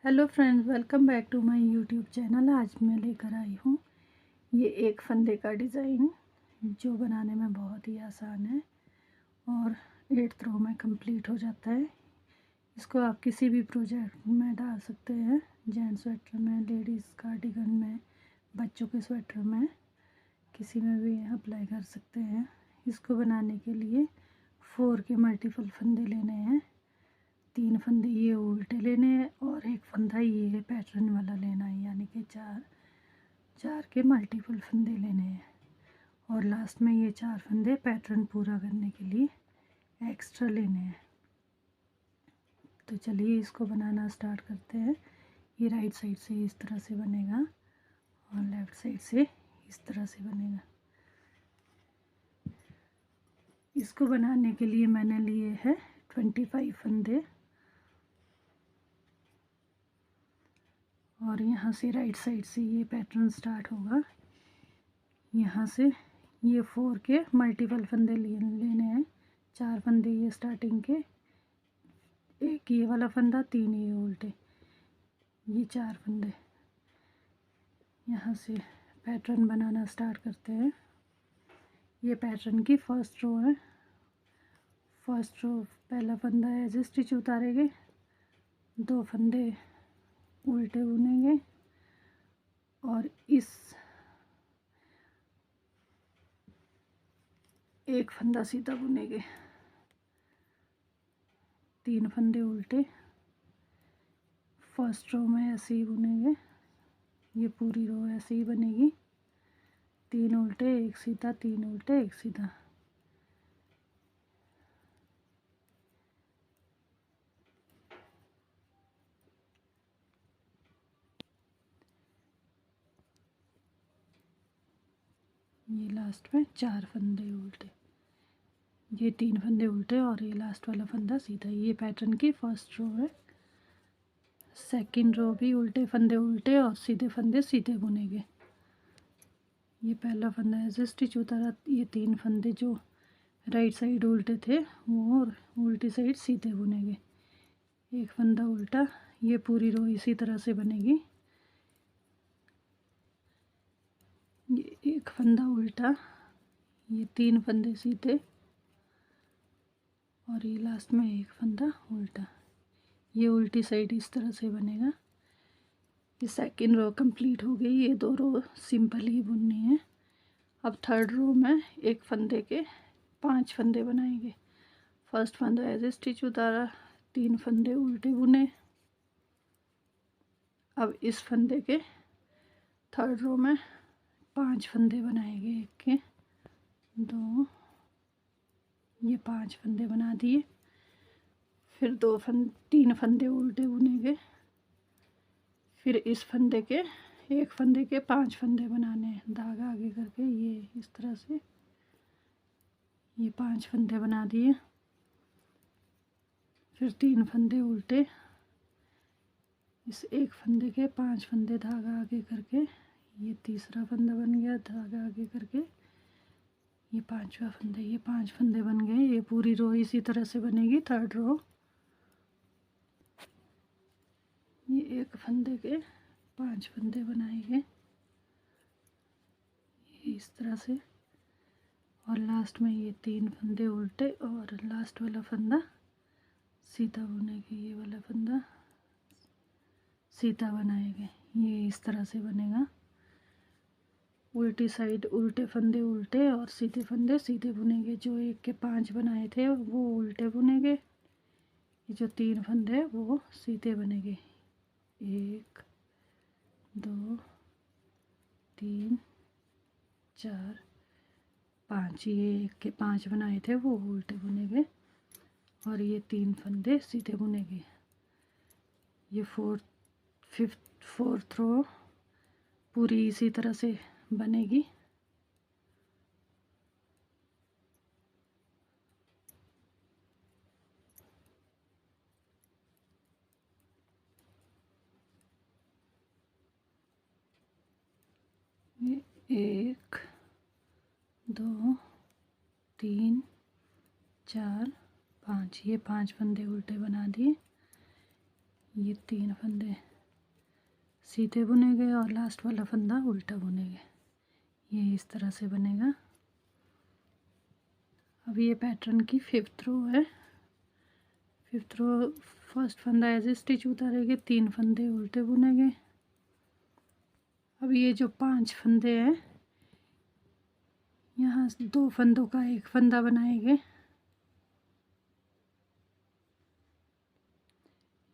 Hello friends, welcome back to my YouTube channel. आज मैं लेकर आई हूँ ये एक फंदे का डिज़ाइन जो बनाने में बहुत ही आसान है और 8 रो में कंप्लीट हो जाता है। इसको आप किसी भी प्रोजेक्ट में डाल सकते हैं, जेंट्स स्वेटर में, लेडीज़ कार्डिगन में, बच्चों के स्वेटर में, किसी में भी अप्लाई कर सकते हैं। इसको बनाने के लिए 4 के मल्टीपल फंदे लेने हैं। 3 फंदे ये उल्टे लेने हैं और एक फंदा ये पैटर्न वाला लेना है, यानी कि चार के मल्टीपल फंदे लेने हैं। और लास्ट में ये 4 फंदे पैटर्न पूरा करने के लिए एक्स्ट्रा लेने हैं। तो चलिए इसको बनाना स्टार्ट करते हैं। ये राइट साइड से इस तरह से बनेगा और लेफ़्ट साइड से इस तरह से बनेगा। इसको बनाने के लिए मैंने लिए हैं 25 फंदे और यहाँ से राइट साइड से ये पैटर्न स्टार्ट होगा। यहाँ से ये 4 के मल्टीपल फंदे लेने हैं। 4 फंदे ये स्टार्टिंग के, एक ये वाला फंदा, 3 ये उल्टे, ये 4 फंदे। यहाँ से पैटर्न बनाना स्टार्ट करते हैं। ये पैटर्न की फर्स्ट रो है। फर्स्ट रो पहला फंदा एज स्टिच उतारेंगे, 2 फंदे उल्टे बुनेंगे और इस एक फंदा सीधा बुनेंगे। 3 फंदे उल्टे फर्स्ट रो में ऐसे ही बुनेंगे। ये पूरी रो ऐसे ही बनेगी, 3 उल्टे एक सीधा, 3 उल्टे एक सीधा। ये लास्ट में 4 फंदे उल्टे, ये 3 फंदे उल्टे और ये लास्ट वाला फंदा सीधा। ये पैटर्न की फर्स्ट रो है। सेकंड रो भी उल्टे फंदे उल्टे और सीधे फंदे सीधे बुनेंगे। ये पहला फंदा ऐसे स्टिच उतारा, ये 3 फंदे जो राइट साइड उल्टे थे वो उल्टी साइड सीधे बुनेंगे। एक फंदा उल्टा, ये पूरी रो इसी तरह से बनेगी। ये एक फंदा उल्टा, ये 3 फंदे सीधे और ये लास्ट में एक फंदा उल्टा। ये उल्टी साइड इस तरह से बनेगा। ये सेकंड रो कंप्लीट हो गई। ये 2 रो सिंपल ही बुननी है। अब थर्ड रो में एक फंदे के 5 फंदे बनाएंगे। फर्स्ट फंदा ऐसे स्टिच उतारा, 3 फंदे उल्टे बुने। अब इस फंदे के थर्ड रो में 5 फंदे बनाएंगे। 1 के 2, ये 5 फंदे बना दिए। फिर 3 फंदे उल्टे बुनेंगे। फिर इस फंदे के एक फंदे के 5 फंदे बनाने हैं, धागा आगे करके ये इस तरह से। ये 5 फंदे बना दिए। फिर 3 फंदे उल्टे, इस एक फंदे के 5 फंदे धागा आगे करके, ये तीसरा फंदा बन गया, धागा आगे करके ये 5वां फंदा। ये 5 फंदे बन गए। ये पूरी रो इसी तरह से बनेगी। थर्ड रो ये एक फंदे के 5 फंदे बनाएंगे ये इस तरह से और लास्ट में ये 3 फंदे उल्टे और लास्ट वाला फंदा सीधा बुनेंगे। ये वाला फंदा सीधा बनाएंगे। ये इस तरह से बनेगा। उल्टी साइड उल्टे फंदे उल्टे और सीधे फंदे सीधे बुनेंगे। जो 1 के 5 बनाए थे वो उल्टे बुनेंगे। ये जो 3 फंदे हैं वो सीधे बनेंगे। 1 2 3 4 5। ये 1 के 5 बनाए थे वो उल्टे बुनेंगे और ये 3 फंदे सीधे बुनेंगे। ये फोर्थ रो पूरी इसी तरह से बनेगी। ये 1 2 3 4 5। ये 5 फंदे उल्टे बना दिए। ये 3 फंदे सीधे बुनेंगे और लास्ट वाला फंदा उल्टा बुनेंगे। ये इस तरह से बनेगा। अब ये पैटर्न की 5th रो है। 5th रो फर्स्ट फंदा ऐसे स्टिच उतारेंगे, 3 फंदे उल्टे बुनेंगे। अब ये जो 5 फंदे हैं, यहाँ 2 फंदों का एक फंदा बनाएंगे।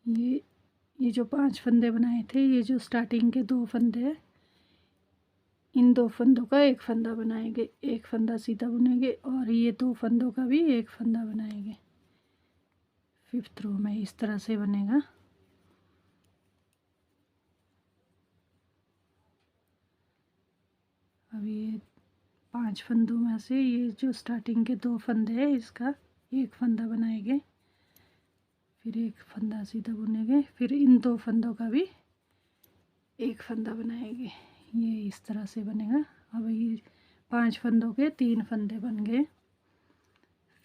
ये जो 5 फंदे बनाए थे, ये जो स्टार्टिंग के 2 फंदे हैं, इन 2 फंदों का एक फंदा बनाएंगे, एक फंदा सीधा बुनेंगे और ये 2 फंदों का भी एक फंदा बनाएंगे। 5th रो में इस तरह से बनेगा। अब ये 5 फंदों में से ये जो स्टार्टिंग के 2 फंदे हैं, इसका एक फंदा बनाएंगे, फिर एक फंदा सीधा बुनेंगे, फिर इन 2 फंदों का भी एक फंदा बनाएंगे। ये इस तरह से बनेगा। अब ये 5 फंदों के 3 फंदे बन गए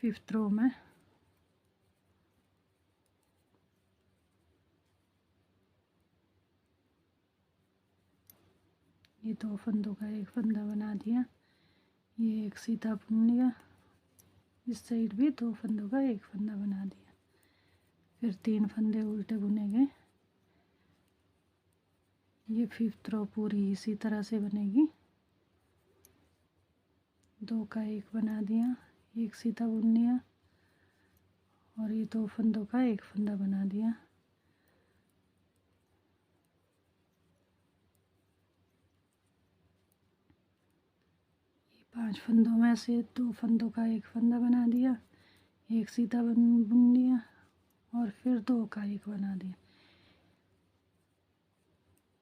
5th रो में। ये 2 फंदों का एक फंदा बना दिया, ये एक सीधा बुन लिया, इस साइड भी 2 फंदों का एक फंदा बना दिया, फिर 3 फंदे उल्टे बुनेंगे। ये 5th रो पूरी इसी तरह से बनेगी। 2 का एक बना दिया, एक सीधा बुन लिया और ये 2 फंदों का एक फंदा बना दिया। ये 5 फंदों में से 2 फंदों का एक फंदा बना दिया, एक सीधा बुन लिया और फिर 2 का एक बना दिया।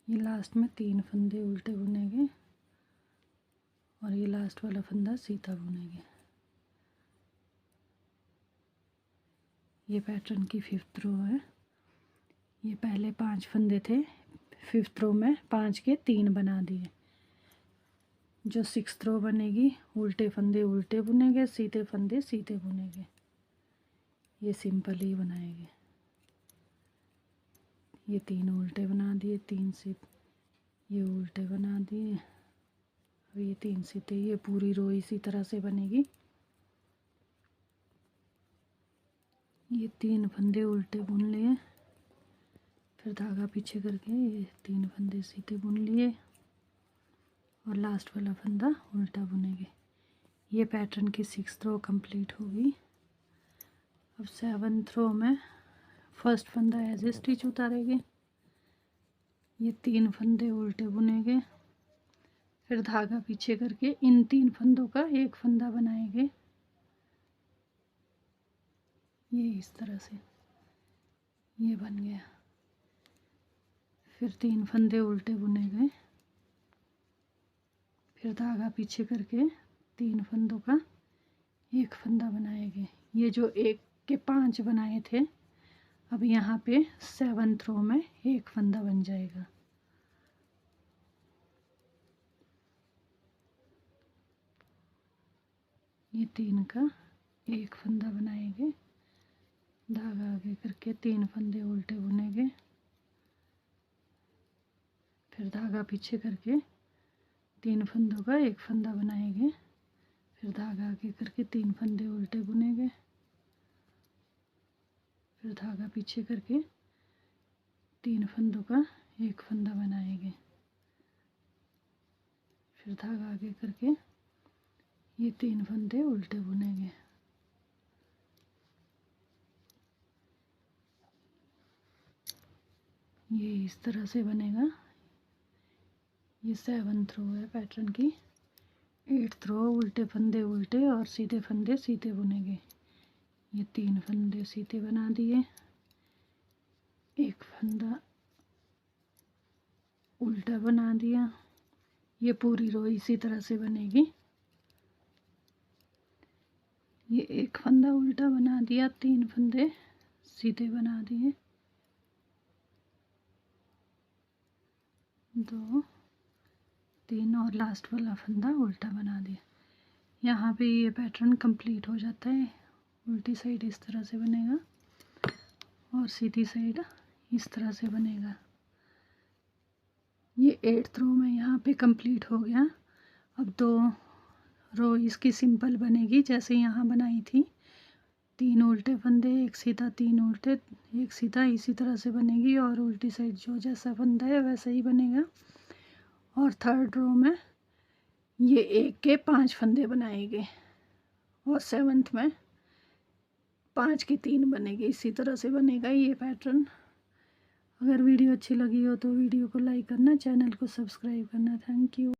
ये लास्ट में 3 फंदे उल्टे बुनेंगे और ये लास्ट वाला फंदा सीधा बुनेंगे। ये पैटर्न की 5th रो है। ये पहले 5 फंदे थे, 5th रो में 5 के 3 बना दिए। जो 6th रो बनेगी, उल्टे फंदे उल्टे बुनेंगे, सीधे फंदे सीधे बुनेंगे। ये सिंपल ही बनाएंगे। ये 3 उल्टे बना दिए, 3 से ये उल्टे बना दिए, अब ये 3 सीधे। ये पूरी रो इसी तरह से बनेगी। ये 3 फंदे उल्टे बुन लिए, फिर धागा पीछे करके ये 3 फंदे सीधे बुन लिए और लास्ट वाला फंदा उल्टा बुनेंगे। ये पैटर्न की 6th रो कंप्लीट होगी। अब 7th रो में फर्स्ट फंदा ऐसे स्टिच उतारेंगे, ये 3 फंदे उल्टे बुनेंगे, फिर धागा पीछे करके इन 3 फंदों का एक फंदा बनाएंगे। ये इस तरह से ये बन गया। फिर 3 फंदे उल्टे बुने गए, फिर धागा पीछे करके 3 फंदों का एक फंदा बनाएंगे। ये जो 1 के 5 बनाए थे, अब यहाँ पे 7th रो में एक फंदा बन जाएगा। ये 3 का एक फंदा बनाएंगे, धागा आगे करके 3 फंदे उल्टे बुनेंगे, फिर धागा पीछे करके 3 फंदों का एक फंदा बनाएंगे, फिर धागा आगे करके 3 फंदे उल्टे बुनेंगे, फिर धागा पीछे करके 3 फंदों का एक फंदा बनाएंगे, फिर धागा आगे करके ये 3 फंदे उल्टे बुनेंगे। ये इस तरह से बनेगा। ये 7th रो है पैटर्न की। 8th रो उल्टे फंदे उल्टे और सीधे फंदे सीधे बुनेंगे। ये 3 फंदे सीधे बना दिए, एक फंदा उल्टा बना दिया। ये पूरी रो इसी तरह से बनेगी। ये एक फंदा उल्टा बना दिया, 3 फंदे सीधे बना दिए, 2 3 और लास्ट वाला फंदा उल्टा बना दिया। यहाँ पे ये पैटर्न कंप्लीट हो जाता है। उल्टी साइड इस तरह से बनेगा और सीधी साइड इस तरह से बनेगा। ये 8th रो में यहाँ पे कंप्लीट हो गया। अब 2 रो इसकी सिंपल बनेगी जैसे यहाँ बनाई थी, 3 उल्टे फंदे, 1 सीधा, 3 उल्टे, 1 सीधा, इसी तरह से बनेगी। और उल्टी साइड जो जैसा फंदा है वैसा ही बनेगा। और 3rd रो में ये 1 के 5 फंदे बनाएंगे और 7th में 5 की 3 बनेगी। इसी तरह से बनेगा ये पैटर्न। अगर वीडियो अच्छी लगी हो तो वीडियो को लाइक करना, चैनल को सब्सक्राइब करना। Thank you.